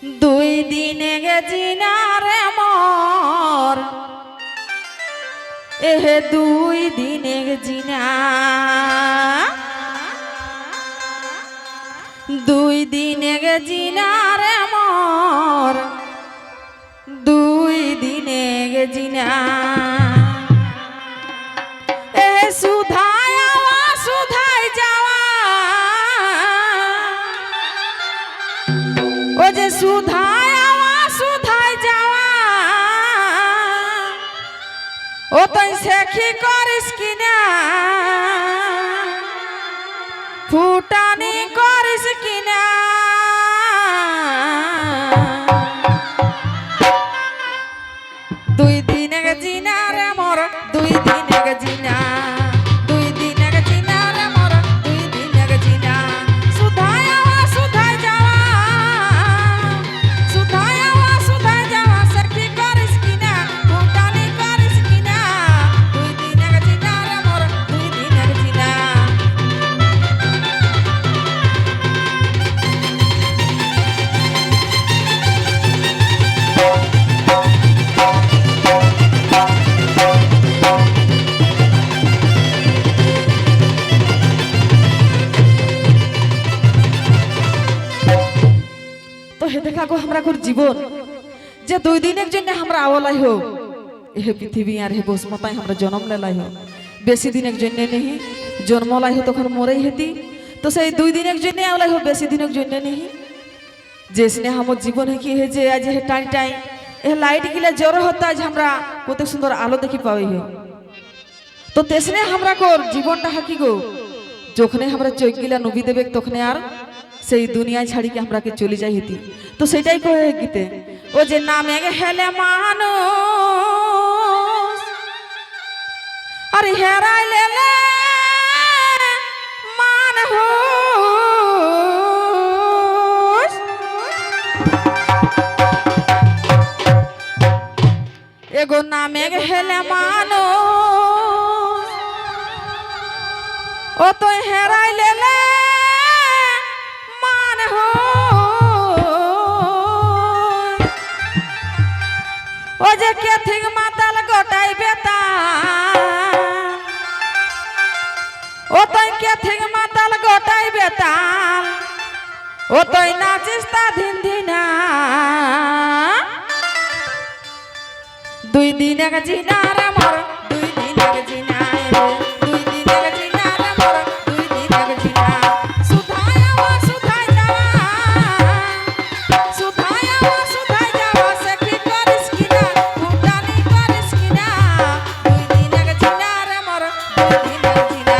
দুই দিনে গেছি না রে মোর, এহে দুই দিনে গেছি না, দুই দিনে গেছি না রে মোর, দুই দিনে গেছি না। সুধায় আওয়া সুধায় যাওয়া, ও যে সুধায় আওয়া সুধায় যাওয়া, ও তুই সেখি করিস কিনা, ফুটানি করিস কিনা। দুই দিন গেছি না রে মোর, দুই দিন গেছি না, দুই দিন গেছি না রে মোর, দুই দিন গেছি না। সুধায় আওয়া সুধায় যাওয়া, সুধায় আওয়া সুধায় যাওয়া, সেখি করিস কিনা, ফুটানি করিস কিনা। দুই দিন গেছি না রে মোর, দুই দিন গেছি না। তো হে দেখা গো हमरा घर जीवन जे दुई दिन जन हमरा आवलाई हो, हे पृथ्वी আর হে বসমতায় हमरा जन्म लेलाई हो। बेसी दिन जन नहीं जन्म लाई हो तखन मोरई हेती, तो সেই दुई दिन जन आवलाई हो, बेसी दिन जन नहीं। जेसने हम जीवन है कि हे जे आज हे टाइम टाइम ए लाइट गिला जर होता आज हमरा कत सुंदर आलो देखि पाई हो। तो तेसने हमरा को जीवनটা हाकी गो যখনে আমরা চোখ গিলা নবী দেবে তখনে আর সেই দুনিয়া ছাড়ি के हमरा के চলে যাই হেতি। তো সেটাই কহে গীতে, ও যে নামে হেলে মানুষ আরে হেরাই লেলে মানুষ, এগো নামে হেলে মানুষ, ও তো হেরাই লেলে ও যে কে ঠিক মাতাল গোটাই বেতাল, ও তুই কে ঠিক মাতাল গোটাই বেতাল, ও তুই নাচিস তা দিন দিনা। দুই দিন গেছি না রে মোর, দুই দিন গেছি না, দুই দিন গেছি না রে মোর, দুই দিন গেছি না। সুধায় আওয়া সুধায় যাওয়া, সুধায় আওয়া সুধায় যাওয়া, সেখি করিস কিনা, ফুটানি করিস কিনা। দুই দিন গেছি না রে মোর, দুই দিন গেছি না।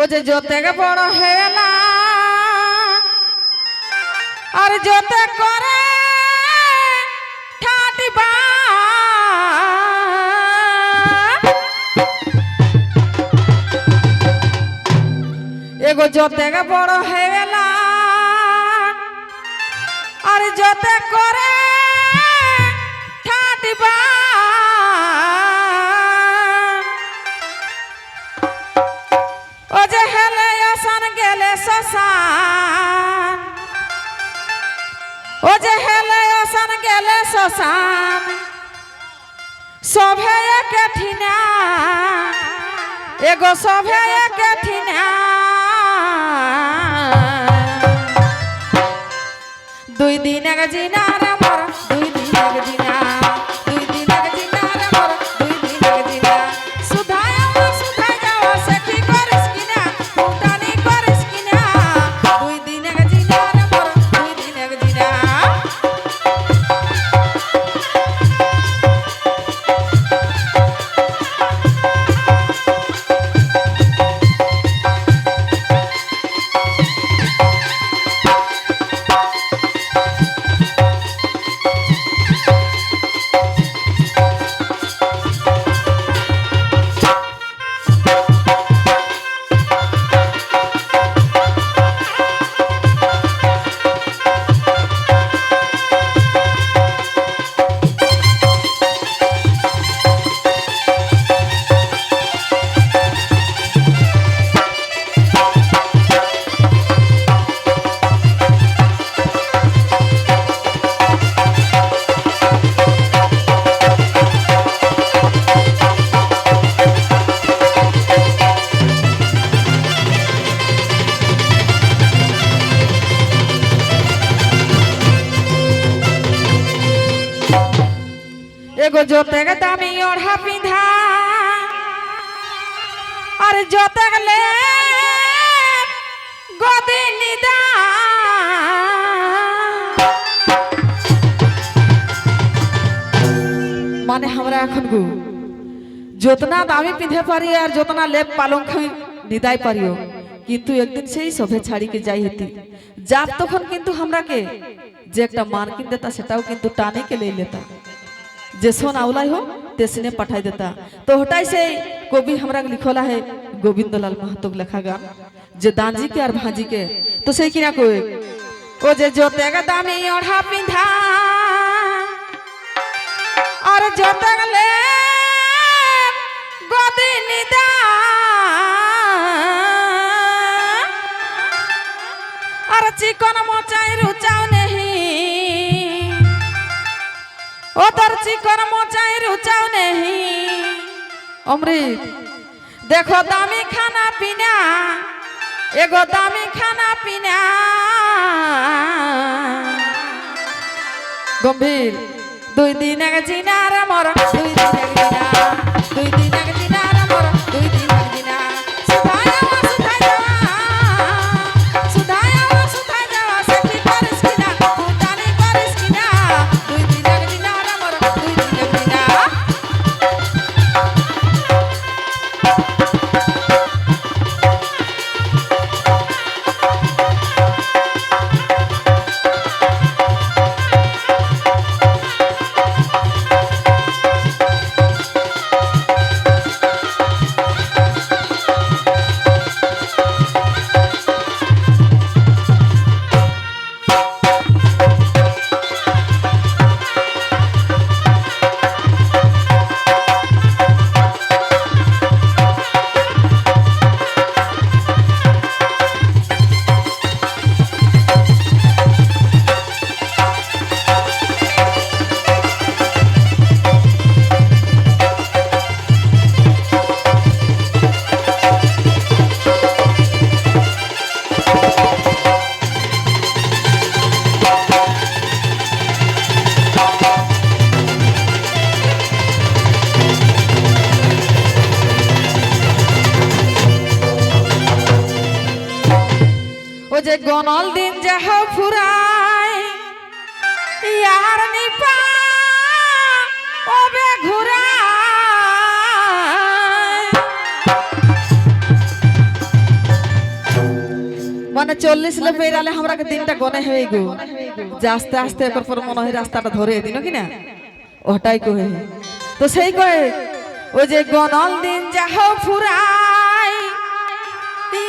ও যে যতে বড় হেলা আর যতে করে ঠাটিবা, এগো যতে বড় হেলা আর যতে করে ঠাটিবা, ও যে হেলে আসান গেলে শ্মশান, ও যে হেলে আসান গেলে শ্মশান, सभे एके ठिना एगो सभे एके ठिना दुई दिन एक जीना रे मोर दुई दिन एक जीना दुई दिन एक जीना रे मोर दुई दिन एक जीना सुधाया सुधाई जाओ सखी करिस किना फुटानी करिस किना दुई दिन एक जीना रे मोर दुई दिन एक जीना एगो जोते के दामी ओढ़ा पिंधा और जोते के ले गोदी निदा माने हमरा एखन गो जोतना दामी पिंधे पारी और जोतना लेप पालंग निदाई पारियो किंतु एक दिन से ही सभे छाड़ी के जाई हेती जाब तखन किंतु हमरा के जे एकटा मार्किन देता सेटाও किंतु टाने के ले लेता जे सोन आउलाई हो तेसने पठाई देता तो हटाई से कवि हमरा लिखला है गोविंदलाल महतो लेखा गान जे दांजी के और भांजी के तो सही किना कोई ओ जे जोते के दामी ओढ़ा पिंधा और जोते ले गोदी निदा और चिकन मोचाई रुचाओ नहीं ओ तर चिकन मोचाई रुचाओ नहीं अमृत देखो दामी खाना पीना एगो दामी खाना पीना गंभीर दुई दिन एक जीना रे मोर दुई दिन एक जीना दुई दिन एक जीना रे मोर दुई दिन एक जीना सुधाया सुधाई जावा सखी करिस किना फुटानी करिस किना दुई दिन एक जीना रे मोर दुई दिन एक जीना जे गनल दिन जह फुराय यार निपा ओबे घुराय माने 40 ले पेराले हमरा के दिनटा गने हेई गो आस्ते आस्ते एकर पर मन है रास्ताटा धरे दिनो कि ना ओटाई कहे तो सही कहे ओ जे गनल दिन जह फुराय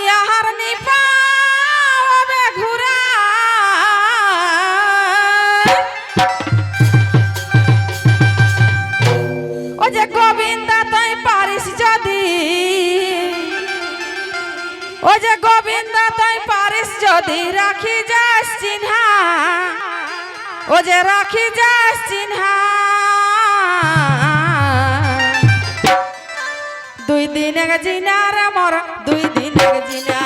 यार निपा ओ जे गोविंदा तई पारिस जदी ओ जे गोविंदा तई पारिस जदी राखी जास चिन्हा ओ जे राखी जास चिन्हा দিন এক জিনা রে মোর দুই দিন এক জিনা